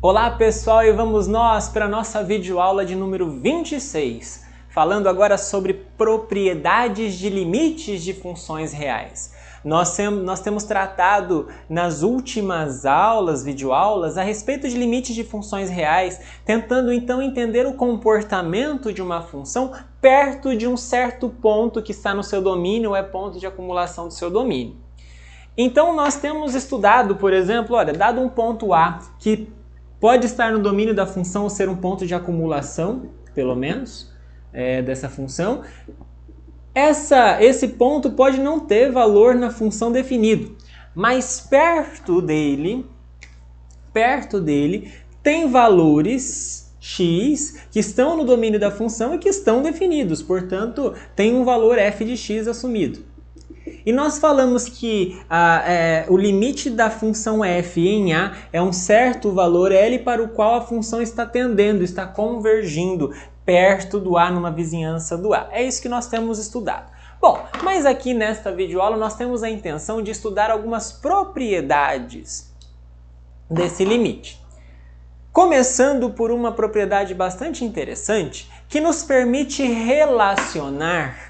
Olá pessoal, e vamos nós para a nossa videoaula de número 26, falando agora sobre propriedades de limites de funções reais. Nós temos tratado nas últimas aulas, videoaulas, a respeito de limites de funções reais, tentando então entender o comportamento de uma função perto de um certo ponto que está no seu domínio ou é ponto de acumulação do seu domínio. Então nós temos estudado, por exemplo, olha, dado um ponto A que pode estar no domínio da função ou ser um ponto de acumulação, pelo menos, dessa função. Esse ponto pode não ter valor na função definido, mas perto dele tem valores x que estão no domínio da função e que estão definidos, portanto, tem um valor f de x assumido. E nós falamos que o limite da função f em A é um certo valor L para o qual a função está tendendo, está convergindo perto do A, numa vizinhança do A. É isso que nós temos estudado. Bom, mas aqui nesta videoaula nós temos a intenção de estudar algumas propriedades desse limite. Começando por uma propriedade bastante interessante que nos permite relacionar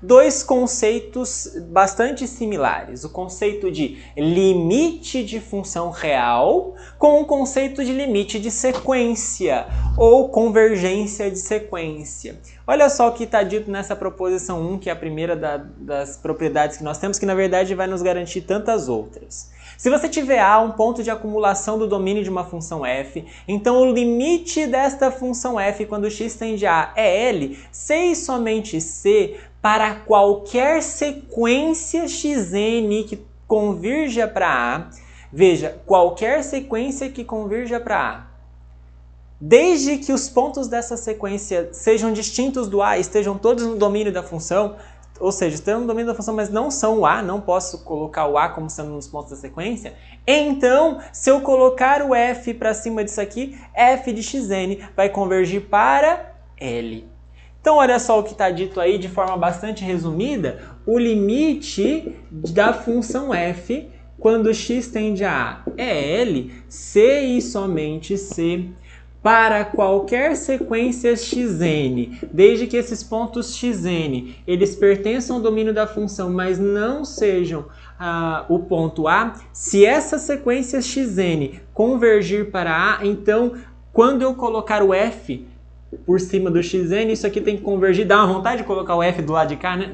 dois conceitos bastante similares, o conceito de limite de função real com o conceito de limite de sequência ou convergência de sequência. Olha só o que está dito nessa proposição 1, que é a primeira das propriedades que nós temos, que na verdade vai nos garantir tantas outras. Se você tiver A, um ponto de acumulação do domínio de uma função f, então o limite desta função f, quando x tende a A, é L, se e somente se, para qualquer sequência xn que convirja para A. Veja, qualquer sequência que convirja para A. Desde que os pontos dessa sequência sejam distintos do A, estejam todos no domínio da função, ou seja, estão no domínio da função, mas não são o A, não posso colocar o A como sendo um dos pontos da sequência, então, se eu colocar o f para cima disso aqui, f de xn vai convergir para L. Então, olha só o que está dito aí de forma bastante resumida, o limite da função f, quando x tende a A, é L, se e somente se, para qualquer sequência xn, desde que esses pontos xn, eles pertençam ao domínio da função, mas não sejam o ponto A, se essa sequência xn convergir para A, então, quando eu colocar o f por cima do xn, isso aqui tem que convergir. Dá uma vontade de colocar o f do lado de cá, né?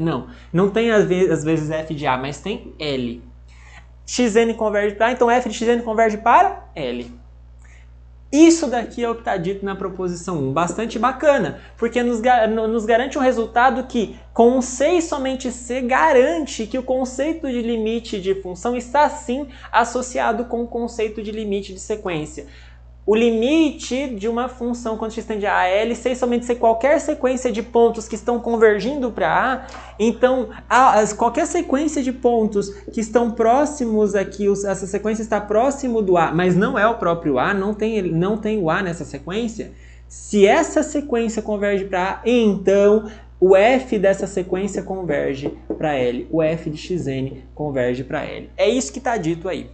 Não tem às vezes f de A, mas tem L. Xn converge para A, então f de xn converge para L. Isso daqui é o que está dito na proposição 1. Bastante bacana, porque nos garante um resultado que, com C e somente C, garante que o conceito de limite de função está, sim, associado com o conceito de limite de sequência. O limite de uma função quando x tende a L, se e somente se qualquer sequência de pontos que estão convergindo para A, então qualquer sequência de pontos que estão próximos aqui, essa sequência está próximo do A, mas não é o próprio A, não tem o A nessa sequência, se essa sequência converge para A, então o f dessa sequência converge para L, o f de xn converge para L. É isso que está dito aí.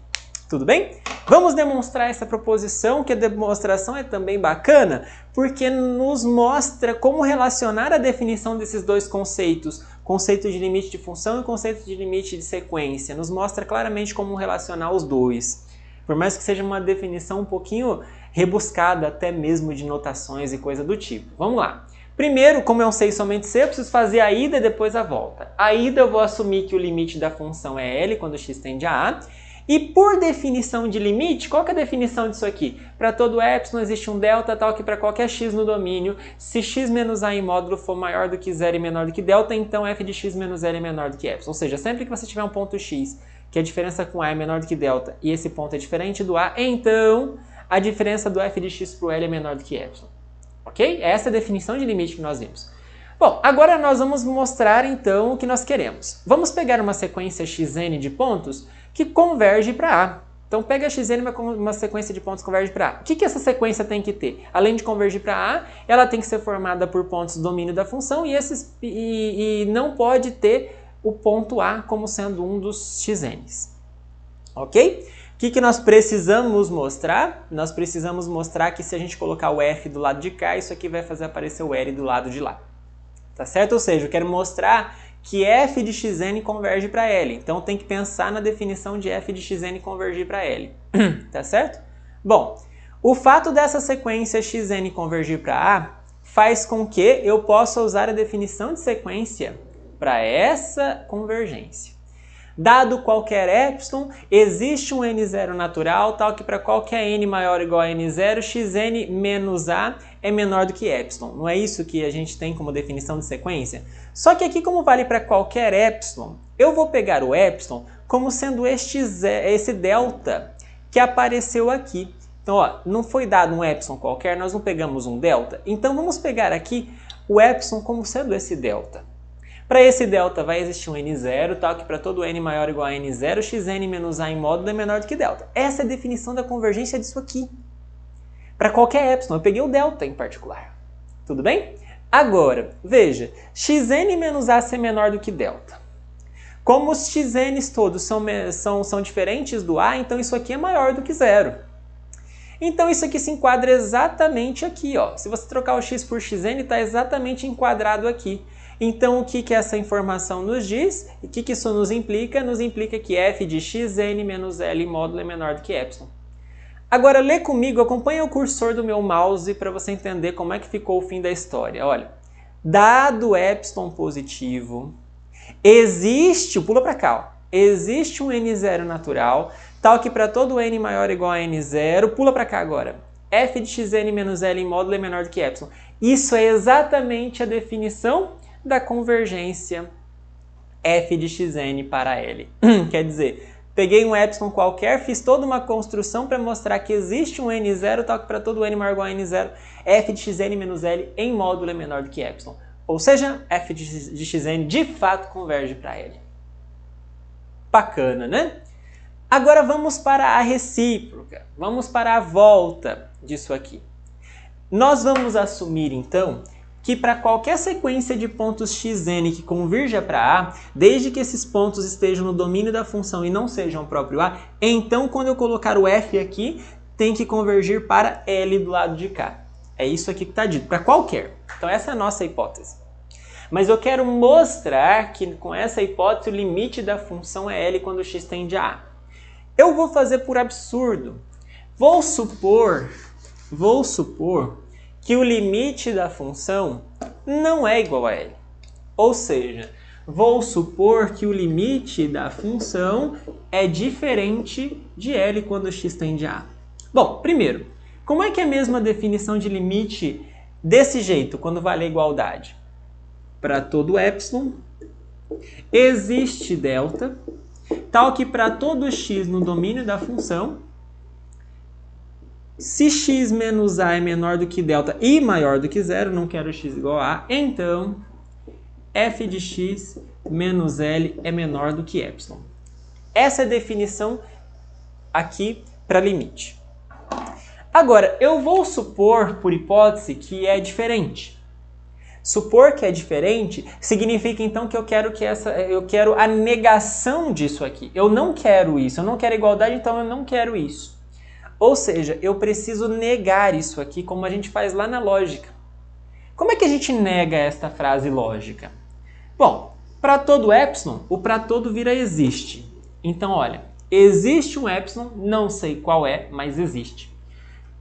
Tudo bem? Vamos demonstrar essa proposição, que a demonstração é também bacana, porque nos mostra como relacionar a definição desses dois conceitos, conceito de limite de função e conceito de limite de sequência. Nos mostra claramente como relacionar os dois. Por mais que seja uma definição um pouquinho rebuscada, até mesmo de notações e coisa do tipo. Vamos lá. Primeiro, como é um C e somente C, eu preciso fazer a ida e depois a volta. A ida eu vou assumir que o limite da função é L, quando x tende a A. E por definição de limite, qual que é a definição disso aqui? Para todo epsilon existe um delta tal que para qualquer x no domínio, se x menos a em módulo for maior do que zero e menor do que delta, então f de x menos L é menor do que epsilon. Ou seja, sempre que você tiver um ponto x, que a diferença com a é menor do que delta, e esse ponto é diferente do a, então a diferença do f de x para o L é menor do que epsilon. Ok? Essa é a definição de limite que nós vimos. Bom, agora nós vamos mostrar então o que nós queremos. Vamos pegar uma sequência xn de pontos que converge para A. Então pega xn, uma sequência de pontos que converge para A. O que essa sequência tem que ter? Além de convergir para A, ela tem que ser formada por pontos do domínio da função e não pode ter o ponto A como sendo um dos xn's. Ok? O que nós precisamos mostrar? Nós precisamos mostrar que se a gente colocar o f do lado de cá, isso aqui vai fazer aparecer o L do lado de lá. Tá certo? Ou seja, eu quero mostrar que f de xn converge para L. Então tem que pensar na definição de f de xn convergir para L. Tá certo? Bom, o fato dessa sequência xn convergir para A faz com que eu possa usar a definição de sequência para essa convergência. Dado qualquer epsilon, existe um n0 natural, tal que para qualquer n maior ou igual a n0, xn menos a é menor do que epsilon. Não é isso que a gente tem como definição de sequência? Só que aqui, como vale para qualquer epsilon, eu vou pegar o epsilon como sendo esse delta que apareceu aqui. Então, ó, não foi dado um epsilon qualquer, nós não pegamos um delta. Então, vamos pegar aqui o epsilon como sendo esse delta. Para esse delta vai existir um n0, tal que para todo n maior ou igual a n0, xn menos a em módulo é menor do que delta. Essa é a definição da convergência disso aqui. Para qualquer epsilon, eu peguei o delta em particular. Tudo bem? Agora, veja, xn menos a ser menor do que delta. Como os xn's todos são diferentes do a, então isso aqui é maior do que zero. Então isso aqui se enquadra exatamente aqui, ó. Se você trocar o x por xn, está exatamente enquadrado aqui. Então, o que essa informação nos diz? E o que isso nos implica? Nos implica que f de xn menos L módulo é menor do que epsilon. Agora, lê comigo, acompanha o cursor do meu mouse para você entender como é que ficou o fim da história. Olha, dado epsilon positivo, existe, pula para cá, ó, existe um n0 natural, tal que para todo n maior ou igual a n0, pula para cá agora, f de xn menos L em módulo é menor do que epsilon. Isso é exatamente a definição da convergência f de xn para L. Quer dizer, peguei um epsilon qualquer, fiz toda uma construção para mostrar que existe um n0, tal que para todo n maior ou igual a n0, f de xn menos L em módulo é menor do que epsilon. Ou seja, f de xn de fato converge para L. Bacana, né? Agora vamos para a recíproca, vamos para a volta disso aqui. Nós vamos assumir então que para qualquer sequência de pontos xn que convirja para A, desde que esses pontos estejam no domínio da função e não sejam o próprio A, então quando eu colocar o f aqui, tem que convergir para L do lado de cá. É isso aqui que está dito, para qualquer. Então essa é a nossa hipótese. Mas eu quero mostrar que com essa hipótese o limite da função é L quando x tende a A. Eu vou fazer por absurdo. Vou supor que o limite da função não é igual a L. Ou seja, vou supor que o limite da função é diferente de L quando x tende a A. Bom, primeiro, como é que é a mesma definição de limite desse jeito, quando vale a igualdade? Para todo epsilon, existe delta, tal que para todo x no domínio da função, se x menos a é menor do que delta e maior do que zero, não quero x igual a A, então f de x menos L é menor do que epsilon. Essa é a definição aqui para limite. Agora, eu vou supor, por hipótese, que é diferente. Supor que é diferente significa então que eu quero a negação disso aqui. Eu não quero isso, eu não quero igualdade, então eu não quero isso. Ou seja, eu preciso negar isso aqui como a gente faz lá na lógica. Como é que a gente nega esta frase lógica? Bom, para todo epsilon, o para todo vira existe. Então, olha, existe um epsilon, não sei qual é, mas existe.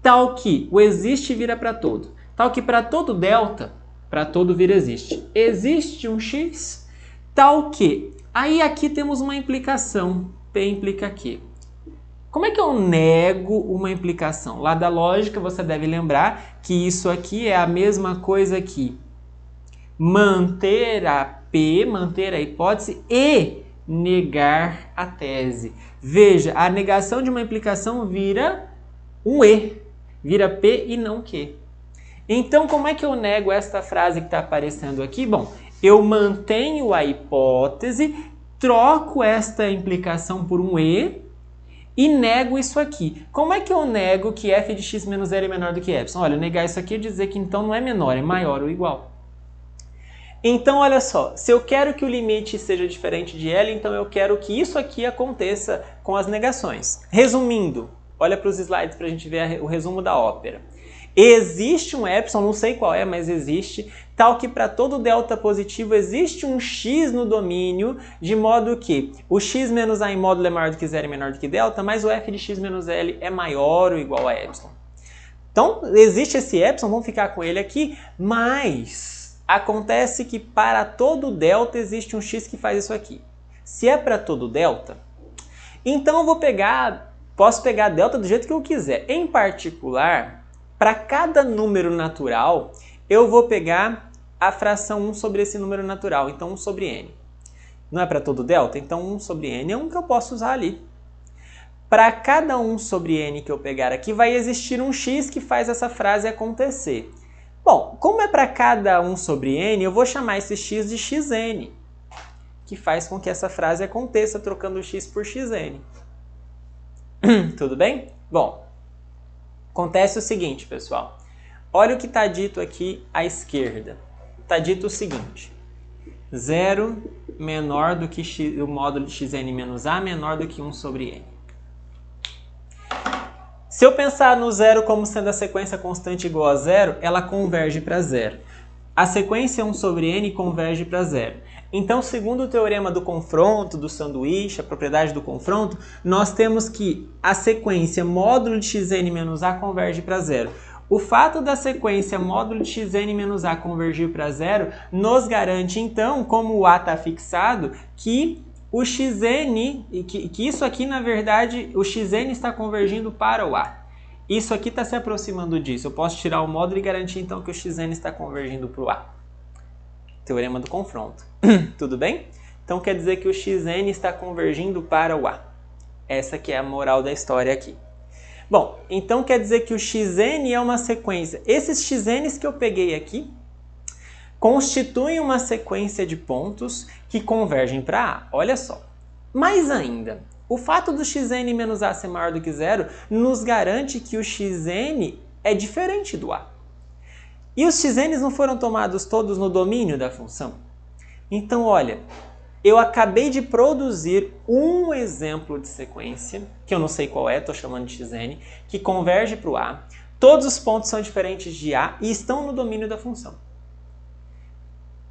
Tal que o existe vira para todo. Tal que para todo delta, para todo vira existe. Existe um x, tal que... Aí aqui temos uma implicação. P implica Q. Como é que eu nego uma implicação? Lá da lógica você deve lembrar que isso aqui é a mesma coisa que manter a P, manter a hipótese e negar a tese. Veja, a negação de uma implicação vira um E, vira P e não Q. Então, como é que eu nego esta frase que está aparecendo aqui? Bom, eu mantenho a hipótese, troco esta implicação por um E e nego isso aqui. Como é que eu nego que f de x menos L é menor do que epsilon? Olha, negar isso aqui é dizer que então não é menor, é maior ou igual. Então, olha só, se eu quero que o limite seja diferente de L, então eu quero que isso aqui aconteça com as negações. Resumindo, olha para os slides para a gente ver o resumo da ópera. Existe um epsilon, não sei qual é, mas existe, tal que para todo delta positivo existe um x no domínio, de modo que o x menos a em módulo é maior do que zero e menor do que delta, mas o f de x menos L é maior ou igual a epsilon. Então, existe esse epsilon, vamos ficar com ele aqui, mas acontece que para todo delta existe um x que faz isso aqui. Se é para todo delta, então eu posso pegar delta do jeito que eu quiser. Em particular, para cada número natural, eu vou pegar a fração 1 sobre esse número natural, então 1 sobre n. Não é para todo delta? Então 1 sobre n é um que eu posso usar ali. Para cada 1 sobre n que eu pegar aqui, vai existir um x que faz essa frase acontecer. Bom, como é para cada 1 sobre n, eu vou chamar esse x de xn, que faz com que essa frase aconteça trocando o x por xn. Tudo bem? Bom, acontece o seguinte, pessoal. Olha o que está dito aqui à esquerda. Está dito o seguinte. 0 menor do que o módulo de xn menos a menor do que 1 sobre n. Se eu pensar no zero como sendo a sequência constante igual a zero, ela converge para zero. A sequência 1 sobre n converge para zero. Então, segundo o teorema do confronto, do sanduíche, a propriedade do confronto, nós temos que a sequência módulo de xn menos a converge para zero. O fato da sequência módulo de xn menos a convergir para zero nos garante, então, como o a está fixado, que o xn, que isso aqui, na verdade, o xn está convergindo para o a. Isso aqui está se aproximando disso. Eu posso tirar o módulo e garantir, então, que o xn está convergindo para o a. Teorema do confronto. Tudo bem? Então quer dizer que o xn está convergindo para o a. Essa que é a moral da história aqui. Bom, então quer dizer que o xn é uma sequência. Esses xn's que eu peguei aqui constituem uma sequência de pontos que convergem para a. Olha só. Mais ainda, o fato do xn menos a ser maior do que zero nos garante que o xn é diferente do a. E os xn's não foram tomados todos no domínio da função? Então, olha, eu acabei de produzir um exemplo de sequência, que eu não sei qual é, estou chamando de xn, que converge para o a. Todos os pontos são diferentes de a e estão no domínio da função.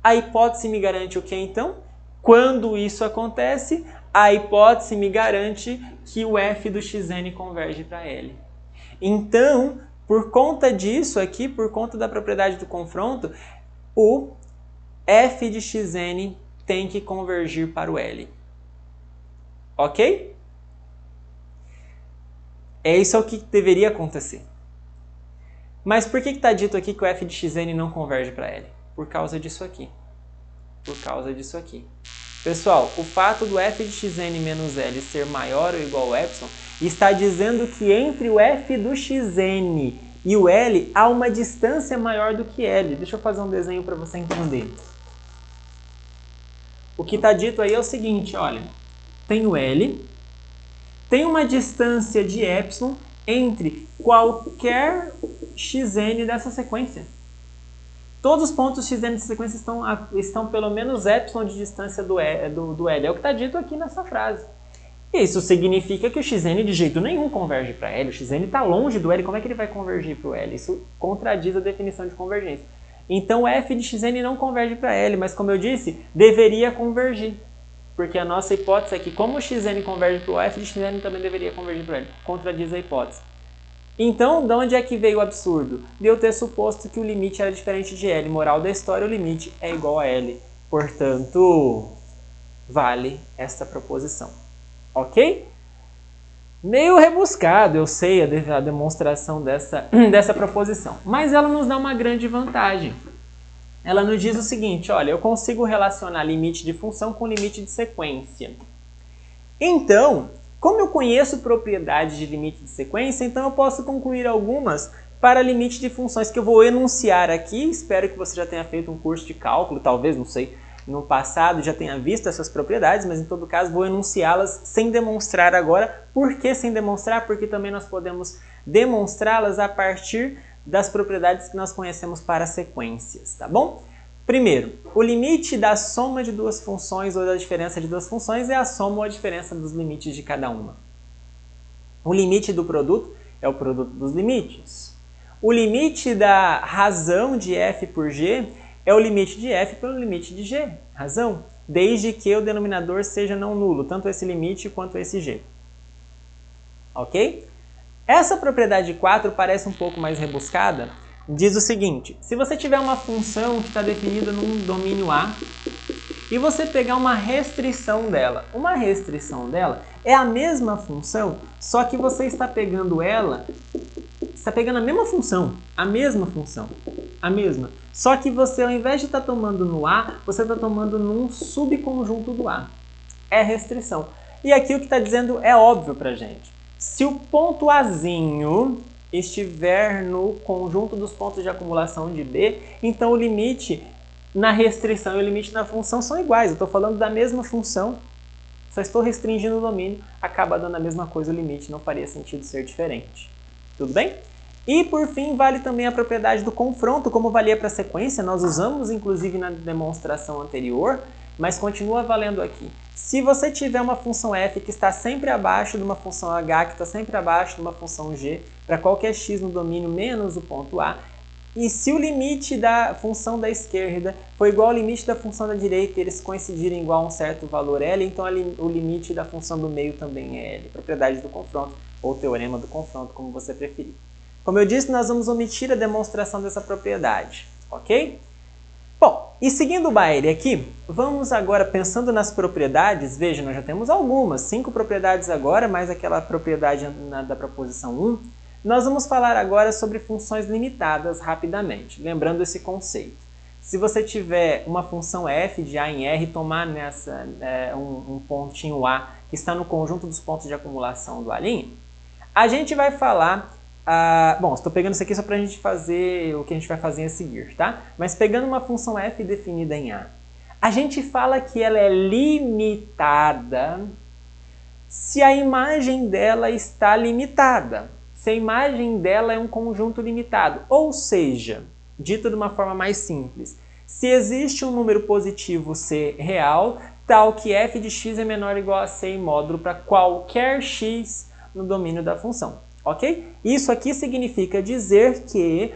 A hipótese me garante o que então? Quando isso acontece, a hipótese me garante que o f do xn converge para L. Então, por conta disso aqui, por conta da propriedade do confronto, o f de xn tem que convergir para o L. Ok? É isso o que deveria acontecer. Mas por que está dito aqui que o f de xn não converge para L? Por causa disso aqui. Por causa disso aqui. Pessoal, o fato do f de xn menos L ser maior ou igual a epsilon está dizendo que entre o f do xn e o L há uma distância maior do que L. Deixa eu fazer um desenho para você entender. O que está dito aí é o seguinte, olha. Tem o L, tem uma distância de epsilon entre qualquer xn dessa sequência. Todos os pontos xn dessa sequência estão pelo menos epsilon de distância do L. É o que está dito aqui nessa frase. Isso significa que o xn de jeito nenhum converge para L. O xn está longe do L. Como é que ele vai convergir para o L? Isso contradiz a definição de convergência. Então, o f de xn não converge para L, mas como eu disse, deveria convergir. Porque a nossa hipótese é que como o xn converge para o f de xn também deveria convergir para L. Contradiz a hipótese. Então, de onde é que veio o absurdo? De eu ter suposto que o limite era diferente de L. Moral da história, o limite é igual a L. Portanto, vale esta proposição. Ok? Meio rebuscado, eu sei, a demonstração dessa proposição. Mas ela nos dá uma grande vantagem. Ela nos diz o seguinte, olha, eu consigo relacionar limite de função com limite de sequência. Então, como eu conheço propriedades de limite de sequência, então eu posso concluir algumas para limite de funções que eu vou enunciar aqui. Espero que você já tenha feito um curso de cálculo, talvez, não sei, no passado já tenha visto essas propriedades, mas em todo caso vou enunciá-las sem demonstrar agora. Por que sem demonstrar? Porque também nós podemos demonstrá-las a partir das propriedades que nós conhecemos para sequências, tá bom? Primeiro, o limite da soma de duas funções ou da diferença de duas funções é a soma ou a diferença dos limites de cada uma. O limite do produto é o produto dos limites. O limite da razão de f por g é o limite de f pelo limite de g, razão, desde que o denominador seja não nulo, tanto esse limite quanto esse g. Ok? Essa propriedade 4 parece um pouco mais rebuscada. Diz o seguinte: se você tiver uma função que está definida num domínio A e você pegar uma restrição dela é a mesma função, só que você está pegando ela, está pegando a mesma função, a mesma. Só que você, ao invés de estar tomando no A, você está tomando num subconjunto do A. É restrição. E aqui o que está dizendo é óbvio para a gente. Se o ponto Azinho estiver no conjunto dos pontos de acumulação de B, então o limite na restrição e o limite na função são iguais. Eu estou falando da mesma função, só estou restringindo o domínio, acaba dando a mesma coisa o limite, não faria sentido ser diferente. Tudo bem? E por fim, vale também a propriedade do confronto, como valia para a sequência, nós usamos inclusive na demonstração anterior, mas continua valendo aqui. Se você tiver uma função f que está sempre abaixo de uma função h, que está sempre abaixo de uma função g, para qualquer x no domínio menos o ponto a, e se o limite da função da esquerda for igual ao limite da função da direita e eles coincidirem igual a um certo valor L, então o limite da função do meio também é L. Propriedade do confronto, ou teorema do confronto, como você preferir. Como eu disse, nós vamos omitir a demonstração dessa propriedade, ok? Bom, e seguindo o baile aqui, vamos agora pensando nas propriedades. Veja, nós já temos algumas, 5 propriedades agora, mais aquela propriedade da proposição 1. Nós vamos falar agora sobre funções limitadas rapidamente, lembrando esse conceito. Se você tiver uma função f de a em R, tomar nessa um pontinho A que está no conjunto dos pontos de acumulação do A', a gente vai falar... bom, estou pegando isso aqui só para a gente fazer o que a gente vai fazer a seguir, tá? Mas pegando uma função f definida em a gente fala que ela é limitada se a imagem dela está limitada. Se a imagem dela é um conjunto limitado, ou seja, dito de uma forma mais simples, se existe um número positivo C real, tal que f de x é menor ou igual a C em módulo para qualquer x no domínio da função, ok? Isso aqui significa dizer que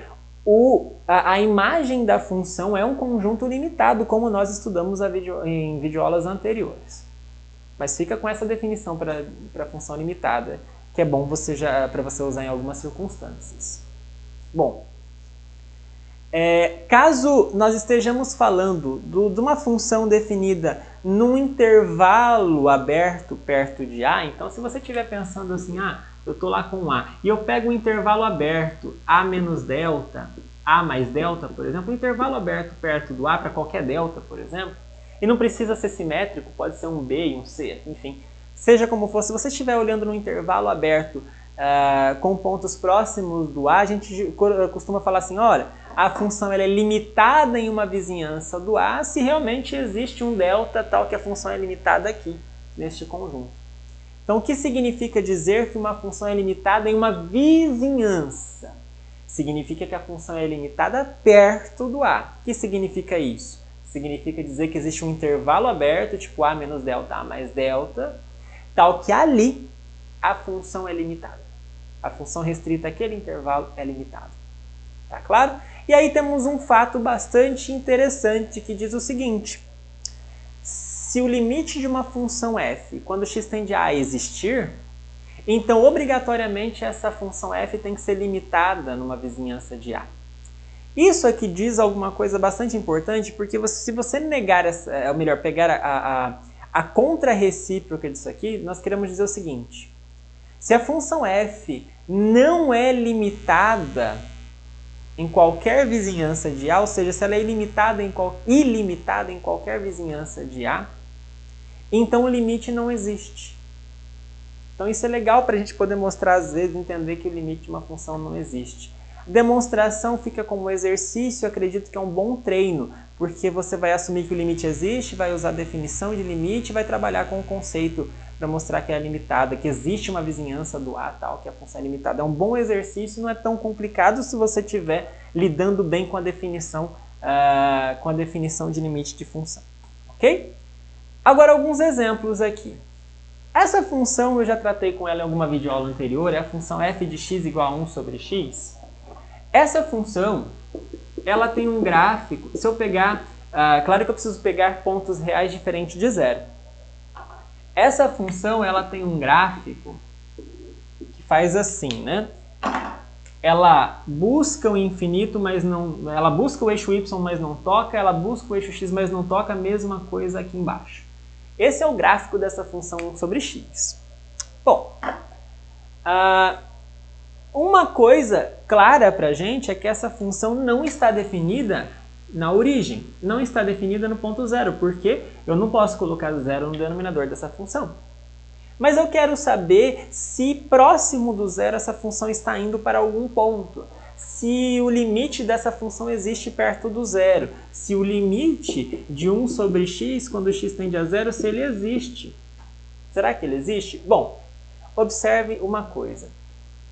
a imagem da função é um conjunto limitado, como nós estudamos em videoaulas anteriores. Mas fica com essa definição para a função limitada, que é bom para você usar em algumas circunstâncias. Bom, caso nós estejamos falando de uma função definida num intervalo aberto perto de A, então se você estiver pensando assim, eu estou lá com A, e eu pego um intervalo aberto, A menos delta, A mais delta, por exemplo, um intervalo aberto perto do A para qualquer delta, por exemplo, e não precisa ser simétrico, pode ser um B e um C, enfim. Seja como for, se você estiver olhando num intervalo aberto com pontos próximos do A, a gente costuma falar assim, olha, a função ela é limitada em uma vizinhança do A se realmente existe um delta tal que a função é limitada aqui, neste conjunto. Então, o que significa dizer que uma função é limitada em uma vizinhança? Significa que a função é limitada perto do A. O que significa isso? Significa dizer que existe um intervalo aberto, tipo A menos delta, A mais delta, tal que ali a função é limitada. A função restrita àquele intervalo é limitada. Tá claro? E aí temos um fato bastante interessante que diz o seguinte: se o limite de uma função f, quando x tende a existir, então obrigatoriamente essa função f tem que ser limitada numa vizinhança de A. Isso aqui diz alguma coisa bastante importante, porque se você negar, ou melhor, pegar a contra-recíproca disso aqui, nós queremos dizer o seguinte: se a função f não é limitada em qualquer vizinhança de A, ou seja, se ela é ilimitada em qualquer vizinhança de A, então o limite não existe. Então isso é legal para a gente poder mostrar, às vezes, entender que o limite de uma função não existe. Demonstração fica como exercício, acredito que é um bom treino, porque você vai assumir que o limite existe, vai usar a definição de limite e vai trabalhar com o conceito para mostrar que é limitada, que existe uma vizinhança do A tal, que a função é limitada. É um bom exercício, não é tão complicado se você estiver lidando bem com a definição com a definição de limite de função, ok? Agora alguns exemplos aqui. Essa função eu já tratei com ela em alguma videoaula anterior, é a função f de x igual a 1 sobre x. Essa função, ela tem um gráfico, se eu pegar, claro que eu preciso pegar pontos reais diferentes de zero. Essa função, ela tem um gráfico que faz assim, né? Ela busca o infinito, mas não... Ela busca o eixo y, mas não toca. Ela busca o eixo x, mas não toca. A mesma coisa aqui embaixo. Esse é o gráfico dessa função 1 sobre x. Bom, uma coisa clara para a gente é que essa função não está definida na origem. Não está definida no ponto zero, porque eu não posso colocar zero no denominador dessa função. Mas eu quero saber se próximo do zero essa função está indo para algum ponto. Se o limite dessa função existe perto do zero. Se o limite de 1 sobre x, quando x tende a zero, se ele existe. Será que ele existe? Bom, observe uma coisa.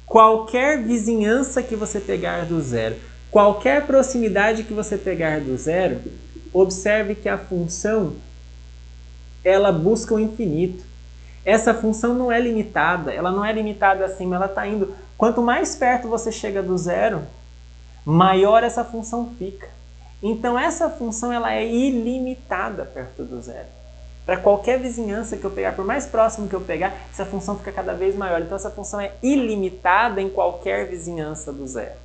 Qualquer vizinhança que você pegar do zero, qualquer proximidade que você pegar do zero, observe que a função, ela busca o infinito. Essa função não é limitada, ela não é limitada assim, mas ela está indo... Quanto mais perto você chega do zero, maior essa função fica. Então essa função ela é ilimitada perto do zero. Para qualquer vizinhança que eu pegar, por mais próximo que eu pegar, essa função fica cada vez maior. Então essa função é ilimitada em qualquer vizinhança do zero.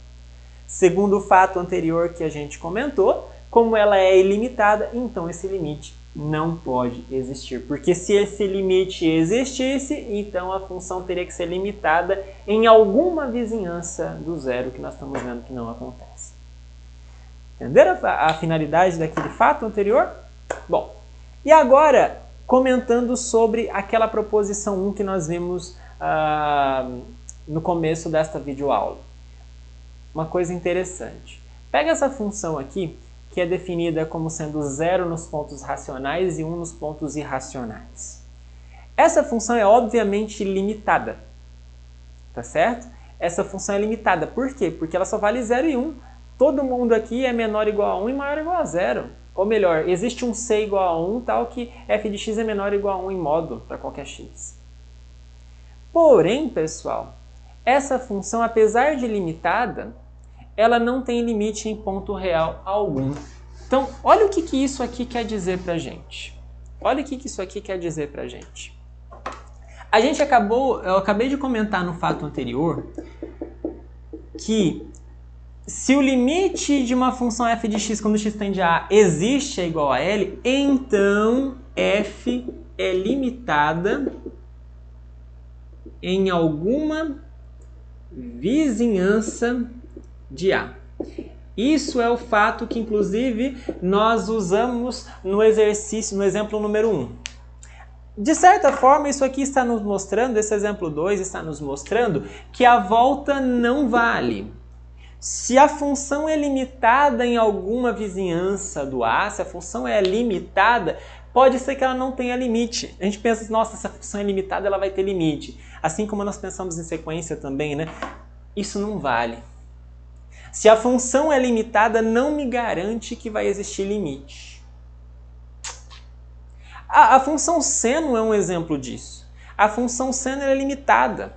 Segundo o fato anterior que a gente comentou, como ela é ilimitada, então esse limite não pode existir. Porque se esse limite existisse, então a função teria que ser limitada em alguma vizinhança do zero, que nós estamos vendo que não acontece. Entenderam a finalidade daquele fato anterior? Bom, e agora, comentando sobre aquela proposição 1 que nós vimos no começo desta videoaula. Uma coisa interessante. Pega essa função aqui, que é definida como sendo 0 nos pontos racionais e 1 nos pontos irracionais. Essa função é obviamente limitada, tá certo? Essa função é limitada. Por quê? Porque ela só vale 0 e 1. Todo mundo aqui é menor ou igual a 1 e maior ou igual a 0. Ou melhor, existe um c igual a 1, tal que f de x é menor ou igual a 1 em modo para qualquer x. Porém, pessoal, essa função, apesar de limitada, ela não tem limite em ponto real algum. Então, olha o que isso aqui quer dizer para a gente. Olha o que isso aqui quer dizer para a gente. Eu acabei de comentar no fato anterior que se o limite de uma função f de x quando x tende a existe é igual a L, então f é limitada em alguma vizinhança de A. Isso é o fato que, inclusive, nós usamos no exercício, no exemplo número 1. De certa forma, isso aqui está nos mostrando, esse exemplo 2 está nos mostrando que a volta não vale. Se a função é limitada em alguma vizinhança do A, se a função é limitada, pode ser que ela não tenha limite. A gente pensa, nossa, essa função é limitada, ela vai ter limite. Assim como nós pensamos em sequência também, né? Isso não vale. Se a função é limitada, não me garante que vai existir limite. A função seno é um exemplo disso. A função seno é limitada.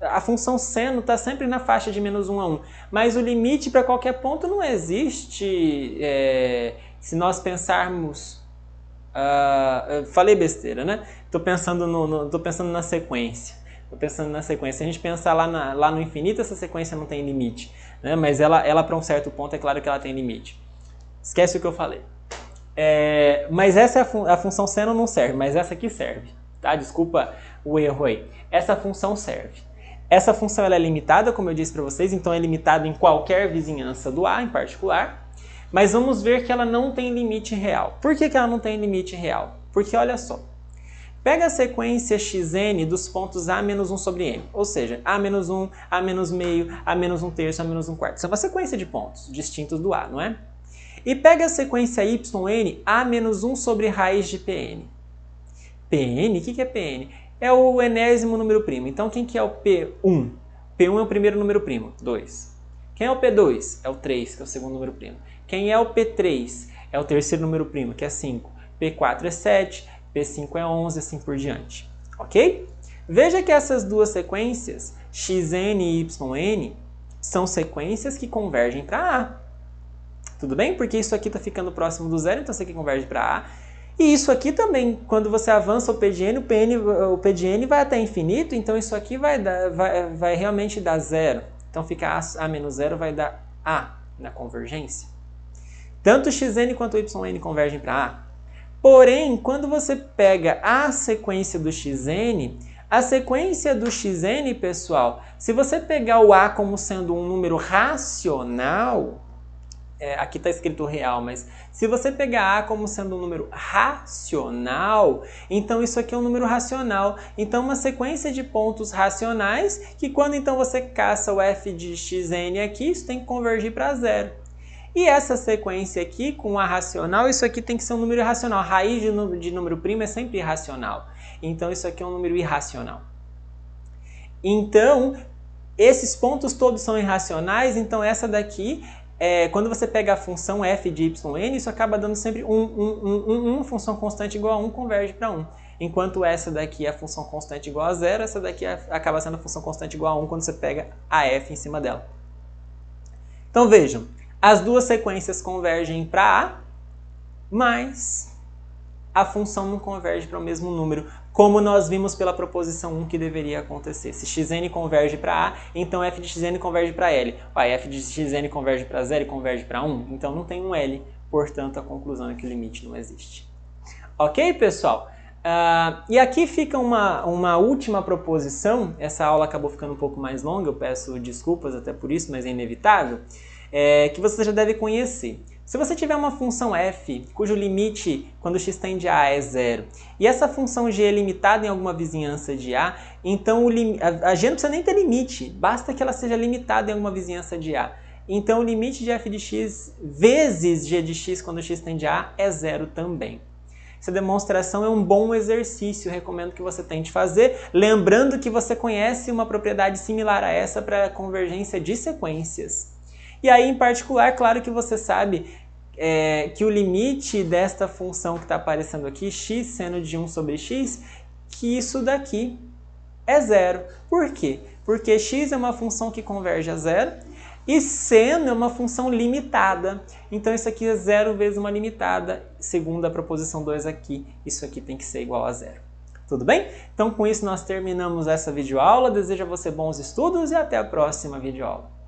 A função seno está sempre na faixa de menos 1 a 1. Mas o limite para qualquer ponto não existe se nós pensarmos... falei besteira, né? Estou pensando na sequência. Se a gente pensar lá no infinito, essa sequência não tem limite. Né? Mas ela para um certo ponto, é claro que ela tem limite. Esquece o que eu falei. Mas essa a função seno não serve, mas essa aqui serve. Tá? Desculpa o erro aí. Essa função serve. Essa função ela é limitada, como eu disse para vocês, então é limitada em qualquer vizinhança do A em particular. Mas vamos ver que ela não tem limite real. Por que ela não tem limite real? Porque olha só. Pega a sequência xn dos pontos a menos 1 sobre n, ou seja, a menos 1, a menos meio, a menos 1 terço, a menos 1 quarto. Isso é uma sequência de pontos distintos do a, não é? E pega a sequência yn a menos 1 sobre raiz de Pn. Pn? O que é Pn? É o enésimo número primo. Então, quem que é o P1? P1 é o primeiro número primo, 2. Quem é o P2? É o 3, que é o segundo número primo. Quem é o P3? É o terceiro número primo, que é 5. P4 é 7, P5 é 11, assim por diante. Ok? Veja que essas duas sequências, xn e yn, são sequências que convergem para A. Tudo bem? Porque isso aqui está ficando próximo do zero, então isso aqui converge para A. E isso aqui também, quando você avança o P de N, o P de N vai até infinito, então isso aqui vai realmente dar zero. Então fica A menos zero vai dar A na convergência. Tanto xn quanto yn convergem para A. Porém, quando você pega a sequência do xn, a sequência do xn, pessoal, se você pegar o A como sendo um número racional, aqui está escrito real, mas se você pegar A como sendo um número racional, então isso aqui é um número racional. Então uma sequência de pontos racionais, que quando então você caça o f de xn aqui, isso tem que convergir para zero. E essa sequência aqui, com a racional, isso aqui tem que ser um número irracional. A raiz de número primo é sempre irracional. Então isso aqui é um número irracional. Então, esses pontos todos são irracionais, então essa daqui, quando você pega a função f de yn, isso acaba dando sempre 1, função constante igual a 1 converge para 1. Enquanto essa daqui é a função constante igual a 0, essa daqui acaba sendo a função constante igual a 1 quando você pega a f em cima dela. Então vejam, as duas sequências convergem para A, mas a função não converge para o mesmo número, como nós vimos pela proposição 1 que deveria acontecer. Se xn converge para A, então f de xn converge para L. F de xn converge para 0 e converge para 1, então não tem um L, portanto a conclusão é que o limite não existe. Ok, pessoal? E aqui fica uma última proposição. Essa aula acabou ficando um pouco mais longa, eu peço desculpas até por isso, mas é inevitável. Que você já deve conhecer. Se você tiver uma função f, cujo limite, quando x tende a A, é 0, e essa função g é limitada em alguma vizinhança de A, então a g não precisa nem ter limite, basta que ela seja limitada em alguma vizinhança de A. Então o limite de f de x vezes g de x, quando x tende a A, é 0 também. Essa demonstração é um bom exercício, recomendo que você tente fazer, lembrando que você conhece uma propriedade similar a essa para a convergência de sequências. E aí, em particular, claro que você sabe que o limite desta função que está aparecendo aqui, x seno de 1 sobre x, que isso daqui é 0. Por quê? Porque x é uma função que converge a 0 e seno é uma função limitada. Então isso aqui é 0 vezes uma limitada. Segundo a proposição 2 aqui, isso aqui tem que ser igual a 0. Tudo bem? Então com isso nós terminamos essa videoaula. Desejo a você bons estudos e até a próxima videoaula.